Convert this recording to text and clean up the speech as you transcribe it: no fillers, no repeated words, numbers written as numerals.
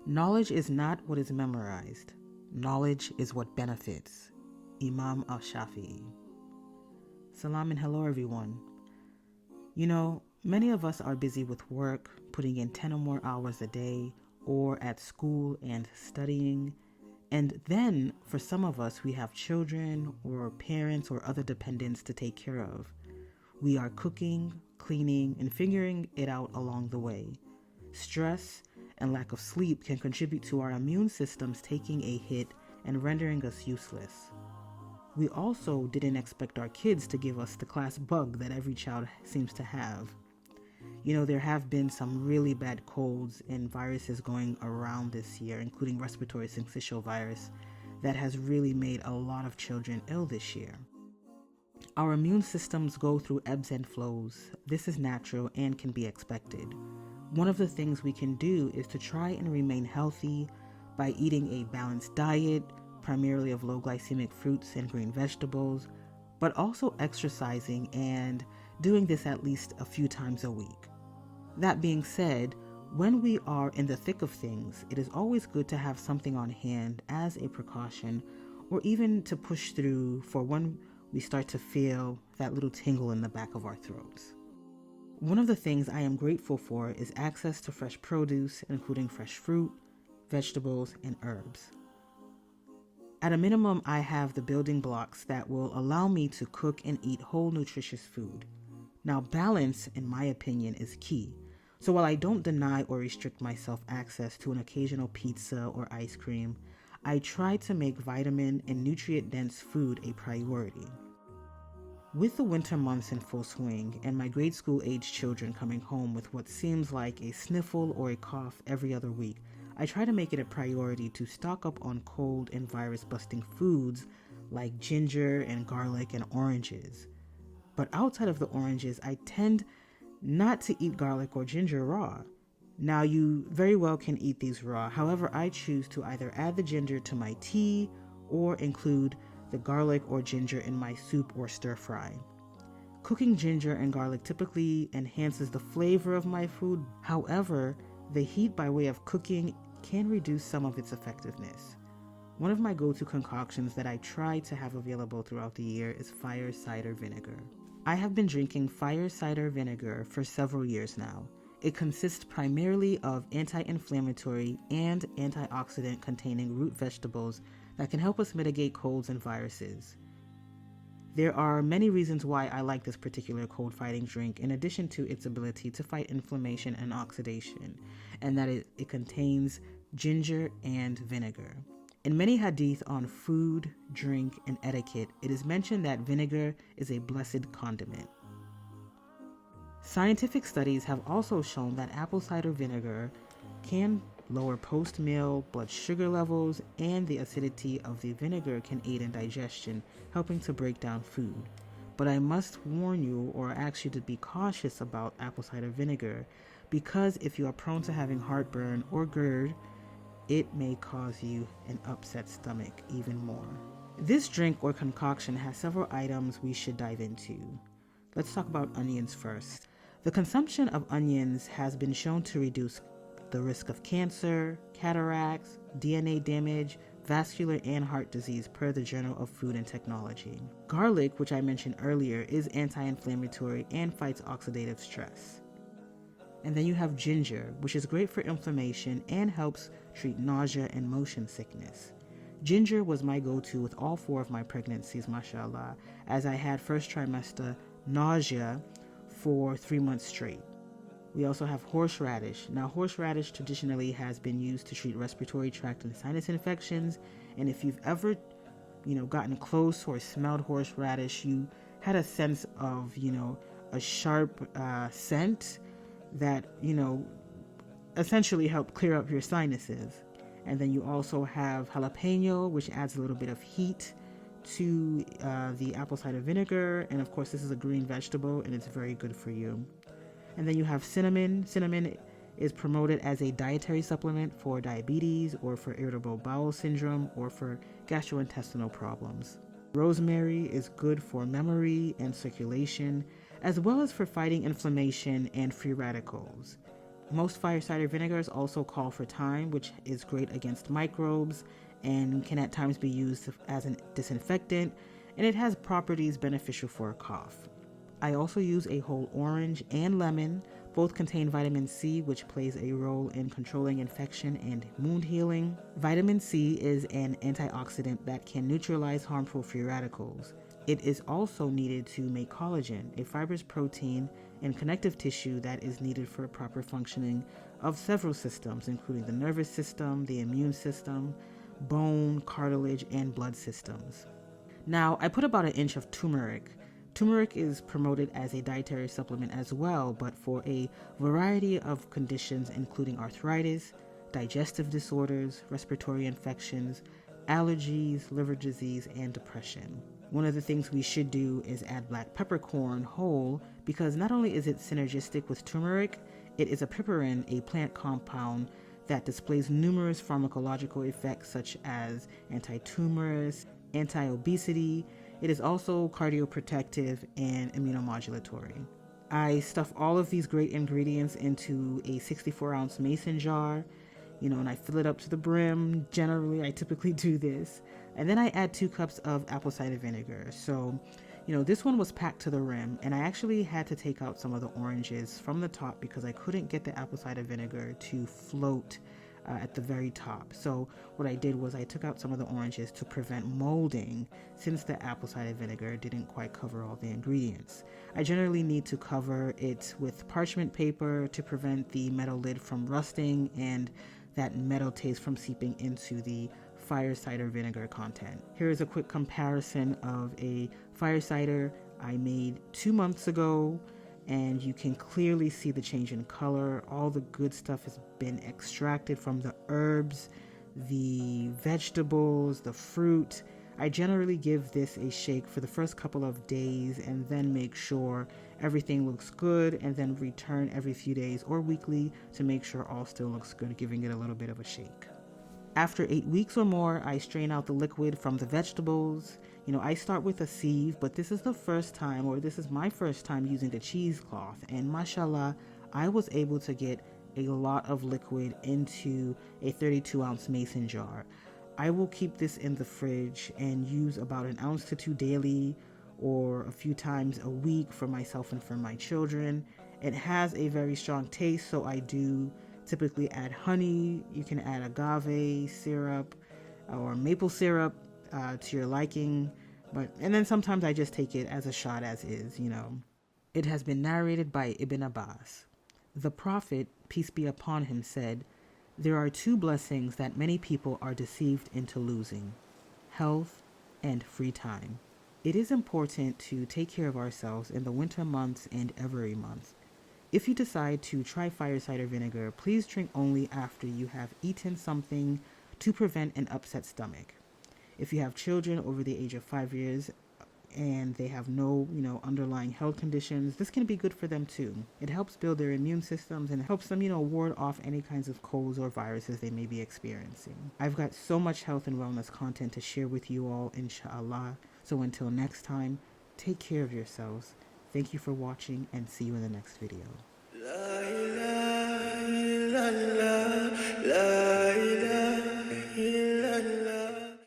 Knowledge is not what is memorized. Knowledge is what benefits. Imam al-Shafi'i. Salam and hello everyone. Many of us are busy with work, putting in 10 or more hours a day, or at school and studying. And then, for some of us, we have children or parents or other dependents to take care of. We are cooking, cleaning, and figuring it out along the way. Stress and lack of sleep can contribute to our immune systems taking a hit and rendering us useless. We also didn't expect our kids to give us the class bug that every child seems to have. There have been some really bad colds and viruses going around this year, including respiratory syncytial virus, that has really made a lot of children ill this year. Our immune systems go through ebbs and flows. This is natural and can be expected. One of the things we can do is to try and remain healthy by eating a balanced diet, primarily of low glycemic fruits and green vegetables, but also exercising and doing this at least a few times a week. That being said, when we are in the thick of things, it is always good to have something on hand as a precaution, or even to push through for when we start to feel that little tingle in the back of our throats. One of the things I am grateful for is access to fresh produce, including fresh fruit, vegetables, and herbs. At a minimum, I have the building blocks that will allow me to cook and eat whole, nutritious food. Now, balance, in my opinion, is key. So while I don't deny or restrict myself access to an occasional pizza or ice cream, I try to make vitamin and nutrient-dense food a priority. With the winter months in full swing and my grade school-age children coming home with what seems like a sniffle or a cough every other week, I try to make it a priority to stock up on cold and virus-busting foods like ginger and garlic and oranges. But outside of the oranges, I tend not to eat garlic or ginger raw. Now, you very well can eat these raw. However, I choose to either add the ginger to my tea or include the garlic or ginger in my soup or stir fry. Cooking ginger and garlic typically enhances the flavor of my food. However, the heat by way of cooking can reduce some of its effectiveness. One of my go-to concoctions that I try to have available throughout the year is fire cider vinegar. I have been drinking fire cider vinegar for several years now. It consists primarily of anti-inflammatory and antioxidant containing root vegetables that can help us mitigate colds and viruses. There are many reasons why I like this particular cold fighting drink, in addition to its ability to fight inflammation and oxidation, and that it contains ginger and vinegar. In many hadith on food, drink, and etiquette, it is mentioned that vinegar is a blessed condiment. Scientific studies have also shown that apple cider vinegar can lower post-meal blood sugar levels, and the acidity of the vinegar can aid in digestion, helping to break down food. But I must warn you or ask you to be cautious about apple cider vinegar, because if you are prone to having heartburn or GERD, it may cause you an upset stomach even more. This drink or concoction has several items we should dive into. Let's talk about onions first. The consumption of onions has been shown to reduce the risk of cancer, cataracts, DNA damage, vascular and heart disease per the Journal of Food and Technology. Garlic, which I mentioned earlier, is anti-inflammatory and fights oxidative stress. And then you have ginger, which is great for inflammation and helps treat nausea and motion sickness. Ginger was my go-to with all 4 of my pregnancies, mashallah, as I had first trimester nausea for 3 months straight. We also have horseradish. Now, horseradish traditionally has been used to treat respiratory tract and sinus infections, and if you've ever, gotten close or smelled horseradish, you had a sense of, a sharp scent that, essentially helped clear up your sinuses. And then you also have jalapeno, which adds a little bit of heat to the apple cider vinegar. And of course, this is a green vegetable and it's very good for you. And then you have cinnamon. Cinnamon is promoted as a dietary supplement for diabetes or for irritable bowel syndrome or for gastrointestinal problems. Rosemary is good for memory and circulation, as well as for fighting inflammation and free radicals. Most fire cider vinegars also call for thyme, which is great against microbes and can at times be used as a disinfectant, and it has properties beneficial for a cough. I also use a whole orange and lemon. Both contain vitamin C, which plays a role in controlling infection and wound healing. Vitamin C is an antioxidant that can neutralize harmful free radicals. It is also needed to make collagen, a fibrous protein and connective tissue that is needed for proper functioning of several systems, including the nervous system, the immune system, bone, cartilage, and blood systems. Now, I put about an inch of turmeric. Turmeric is promoted as a dietary supplement as well, but for a variety of conditions including arthritis, digestive disorders, respiratory infections, allergies, liver disease, and depression. One of the things we should do is add black peppercorn whole, because not only is it synergistic with turmeric, it is a piperin, a plant compound that displays numerous pharmacological effects such as anti-tumorous, anti-obesity. It is also cardioprotective and immunomodulatory. I stuff all of these great ingredients into a 64-ounce mason jar, and I fill it up to the brim. Generally, I typically do this. And then I add 2 cups of apple cider vinegar. So, this one was packed to the rim, and I actually had to take out some of the oranges from the top because I couldn't get the apple cider vinegar to float at the very top. So what I did was I took out some of the oranges to prevent molding, since the apple cider vinegar didn't quite cover all the ingredients. I generally need to cover it with parchment paper to prevent the metal lid from rusting and that metal taste from seeping into the fire cider vinegar content. Here is a quick comparison of a fire cider I made 2 months ago, and you can clearly see the change in color. All the good stuff has been extracted from the herbs, the vegetables, the fruit. I generally give this a shake for the first couple of days and then make sure everything looks good, and then return every few days or weekly to make sure all still looks good, giving it a little bit of a shake. After 8 weeks or more, I strain out the liquid from the vegetables. I start with a sieve, but this is my first time using the cheesecloth, and mashallah, I was able to get a lot of liquid into a 32-ounce mason jar. I will keep this in the fridge and use about 1 ounce to 2 daily, or a few times a week for myself and for my children. It has a very strong taste, so I do typically add honey. You can add agave syrup or maple syrup to your liking, and then sometimes I just take it as a shot as is. It has been narrated by Ibn Abbas. The Prophet, peace be upon him, said, "There are 2 blessings that many people are deceived into losing: health and free time." It is important to take care of ourselves in the winter months and every month. If you decide to try fire cider vinegar, please drink only after you have eaten something to prevent an upset stomach. If you have children over the age of 5 years and they have no, underlying health conditions, this can be good for them too. It helps build their immune systems and helps them, ward off any kinds of colds or viruses they may be experiencing. I've got so much health and wellness content to share with you all, inshallah. So until next time, take care of yourselves. Thank you for watching, and see you in the next video.